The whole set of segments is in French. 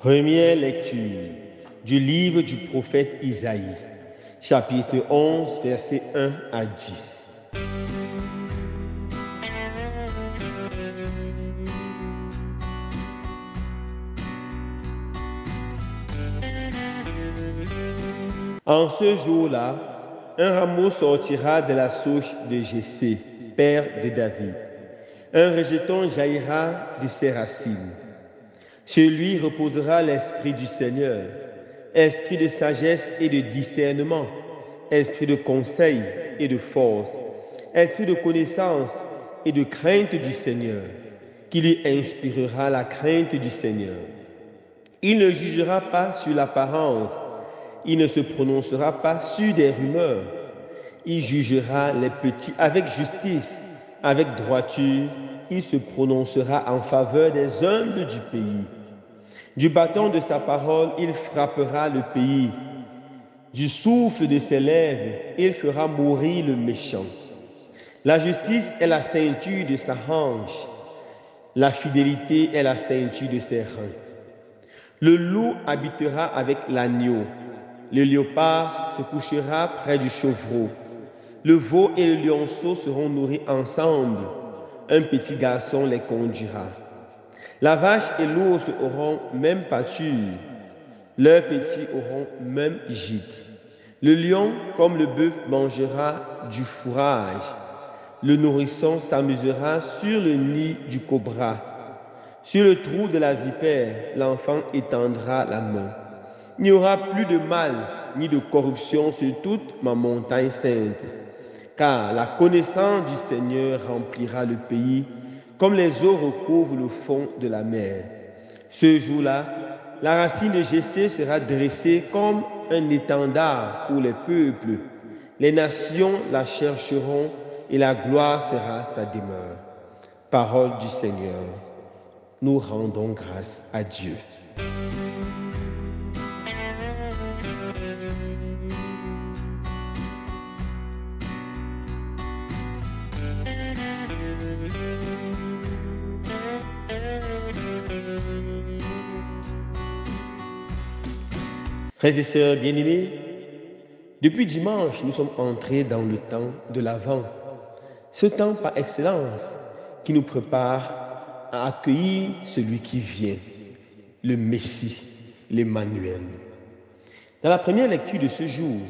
Première lecture du livre du prophète Isaïe, chapitre 11, versets 1 à 10. En ce jour-là, un rameau sortira de la souche de Jessé, père de David. Un rejeton jaillira de ses racines. Sur lui reposera l'esprit du Seigneur, esprit de sagesse et de discernement, esprit de conseil et de force, esprit de connaissance et de crainte du Seigneur, qui lui inspirera la crainte du Seigneur. Il ne jugera pas sur l'apparence, il ne se prononcera pas sur des rumeurs. Il jugera les petits avec justice, avec droiture, il se prononcera en faveur des humbles du pays. Du bâton de sa parole, il frappera le pays. Du souffle de ses lèvres, il fera mourir le méchant. La justice est la ceinture de sa hanche. La fidélité est la ceinture de ses reins. Le loup habitera avec l'agneau. Le léopard se couchera près du chevreau. Le veau et le lionceau seront nourris ensemble. Un petit garçon les conduira. La vache et l'ours auront même pâture. Leurs petits auront même gîte. Le lion, comme le bœuf, mangera du fourrage. Le nourrisson s'amusera sur le nid du cobra. Sur le trou de la vipère, l'enfant étendra la main. Il n'y aura plus de mal ni de corruption sur toute ma montagne sainte, car la connaissance du Seigneur remplira le pays, comme les eaux recouvrent le fond de la mer. Ce jour-là, la racine de Jessé sera dressée comme un étendard pour les peuples. Les nations la chercheront et la gloire sera sa demeure. Parole du Seigneur. Nous rendons grâce à Dieu. Frères et sœurs bien-aimés, depuis dimanche, nous sommes entrés dans le temps de l'Avent, ce temps par excellence qui nous prépare à accueillir celui qui vient, le Messie, l'Emmanuel. Dans la première lecture de ce jour,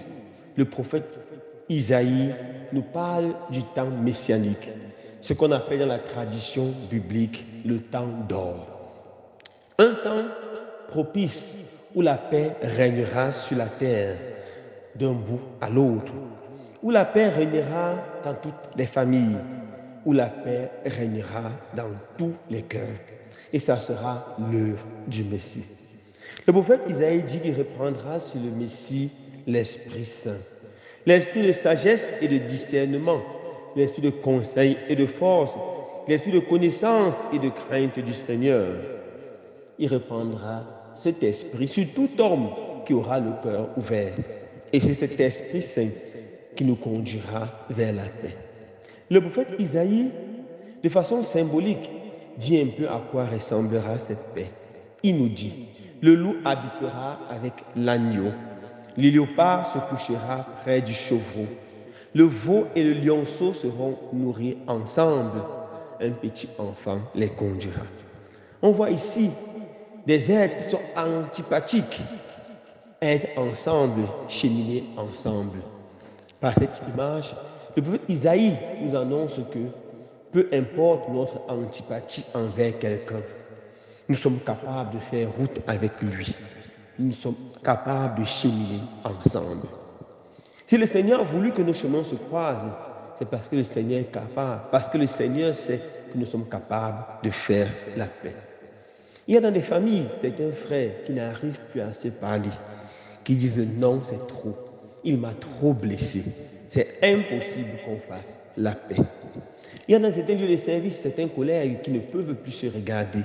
le prophète Isaïe nous parle du temps messianique, ce qu'on appelle dans la tradition biblique le temps d'or. Un temps propice où la paix régnera sur la terre d'un bout à l'autre, où la paix régnera dans toutes les familles, où la paix régnera dans tous les cœurs. Et ça sera l'œuvre du Messie. Le prophète Isaïe dit qu'il reprendra sur le Messie l'Esprit Saint, l'esprit de sagesse et de discernement, l'esprit de conseil et de force, l'esprit de connaissance et de crainte du Seigneur. Il reprendra cet esprit sur tout homme qui aura le cœur ouvert. Et c'est cet Esprit Saint qui nous conduira vers la paix. Le prophète Isaïe, de façon symbolique, dit un peu à quoi ressemblera cette paix. Il nous dit, le loup habitera avec l'agneau, le léopard se couchera près du chevreau, le veau et le lionceau seront nourris ensemble, un petit enfant les conduira. On voit ici des êtres qui sont antipathiques, être ensemble, cheminer ensemble. Par cette image, le prophète Isaïe nous annonce que peu importe notre antipathie envers quelqu'un, nous sommes capables de faire route avec lui. Nous sommes capables de cheminer ensemble. Si le Seigneur a voulu que nos chemins se croisent, c'est parce que le Seigneur est capable, parce que le Seigneur sait que nous sommes capables de faire la paix. Il y a dans des familles certains frères qui n'arrivent plus à se parler, qui disent non, c'est trop, il m'a trop blessé, c'est impossible qu'on fasse la paix. Il y a dans certains lieux de service certains collègues qui ne peuvent plus se regarder.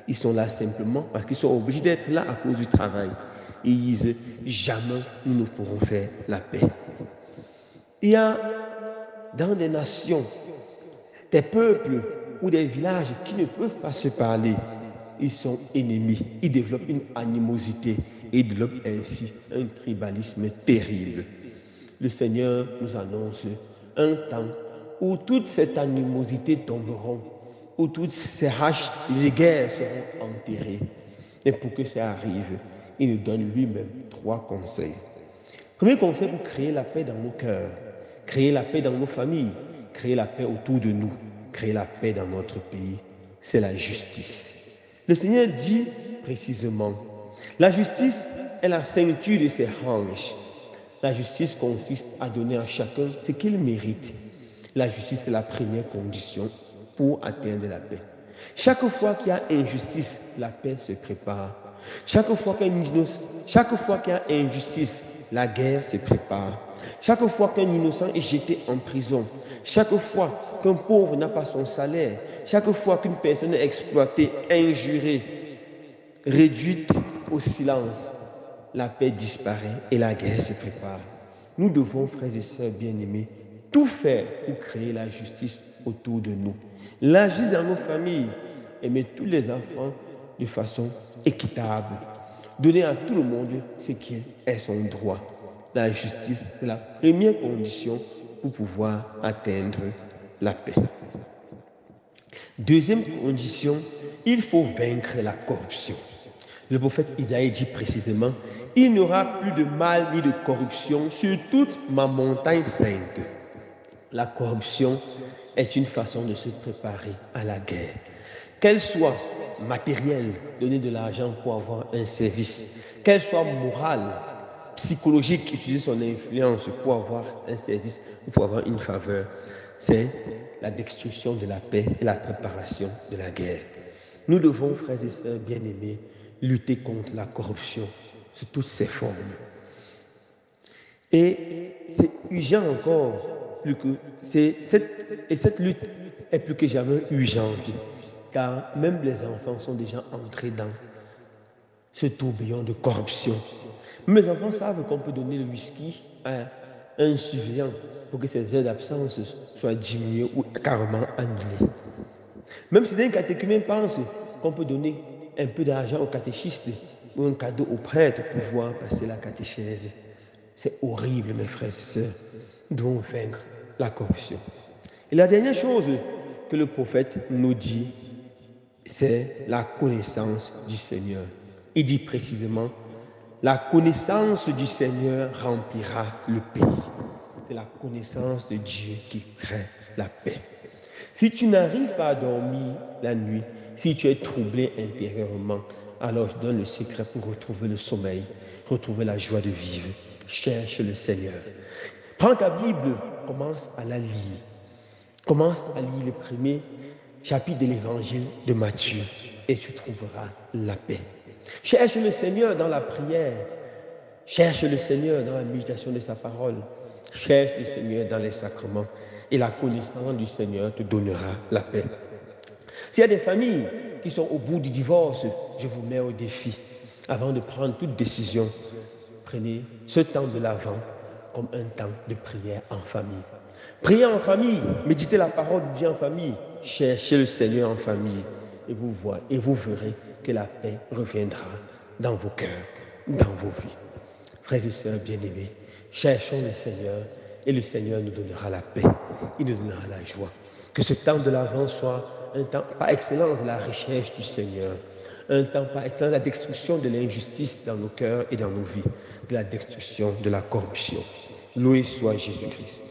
Ils sont là simplement parce qu'ils sont obligés d'être là à cause du travail. Et ils disent jamais nous ne pourrons faire la paix. Il y a dans des nations, des peuples ou des villages qui ne peuvent pas se parler. ils sont ennemis, ils développent une animosité et ils développent ainsi un tribalisme terrible. Le Seigneur nous annonce un temps où toute cette animosité tomberont, où toutes ces haches, les guerres seront enterrées. Et pour que ça arrive, il nous donne lui-même 3 conseils. Premier conseil pour créer la paix dans nos cœurs, créer la paix dans nos familles, créer la paix autour de nous, créer la paix dans notre pays, c'est la justice. Le Seigneur dit précisément, la justice est la ceinture de ses hanches. La justice consiste à donner à chacun ce qu'il mérite. La justice est la première condition pour atteindre la paix. Chaque fois qu'il y a injustice, la paix se prépare. Chaque fois qu'il y a injustice, la guerre se prépare. Chaque fois qu'un innocent est jeté en prison, chaque fois qu'un pauvre n'a pas son salaire, chaque fois qu'une personne est exploitée, injurée, réduite au silence, la paix disparaît et la guerre se prépare. Nous devons, frères et sœurs bien-aimés, tout faire pour créer la justice autour de nous. La justice dans nos familles, aimer tous les enfants de façon équitable. Donner à tout le monde ce qui est son droit. La justice est la première condition pour pouvoir atteindre la paix. Deuxième condition, il faut vaincre la corruption. Le prophète Isaïe dit précisément, il n'y aura plus de mal ni de corruption sur toute ma montagne sainte. La corruption est une façon de se préparer à la guerre. Qu'elle soit matérielle, donner de l'argent pour avoir un service, qu'elle soit morale, psychologique, utiliser son influence pour avoir un service ou pour avoir une faveur, c'est la destruction de la paix et la préparation de la guerre. Nous devons, frères et sœurs bien-aimés, lutter contre la corruption sous toutes ses formes. Et c'est urgent encore, cette lutte est plus que jamais urgente, car même les enfants sont déjà entrés dans ce tourbillon de corruption. Mes enfants savent qu'on peut donner le whisky à un surveillant pour que ses heures d'absence soient diminuées ou carrément annulées. Même si un catéchumène pense qu'on peut donner un peu d'argent au catéchiste ou un cadeau au prêtre pour pouvoir passer la catéchèse. C'est horrible, mes frères et sœurs. Nous devons vaincre la corruption. Et la dernière chose que le prophète nous dit, c'est la connaissance du Seigneur. Il dit précisément, la connaissance du Seigneur remplira le pays. C'est la connaissance de Dieu qui crée la paix. Si tu n'arrives pas à dormir la nuit, si tu es troublé intérieurement, alors je donne le secret pour retrouver le sommeil, retrouver la joie de vivre. Cherche le Seigneur. Prends ta Bible, commence à la lire. Commence à lire le premier chapitre de l'évangile de Matthieu et tu trouveras la paix. Cherche le Seigneur dans la prière. Cherche le Seigneur dans la méditation de sa parole. Cherche le Seigneur dans les sacrements et la connaissance du Seigneur te donnera la paix. S'il y a des familles qui sont au bout du divorce, je vous mets au défi. Avant de prendre toute décision, prenez ce temps de l'Avent comme un temps de prière en famille. Priez en famille, méditez la parole de Dieu en famille, cherchez le Seigneur en famille et vous verrez que la paix reviendra dans vos cœurs, dans vos vies. Frères et sœurs bien-aimés, cherchons le Seigneur et le Seigneur nous donnera la paix, il nous donnera la joie. Que ce temps de l'Avent soit un temps par excellence de la recherche du Seigneur, un temps par excellence de la destruction de l'injustice dans nos cœurs et dans nos vies, de la destruction de la corruption. Loué soit Jésus-Christ.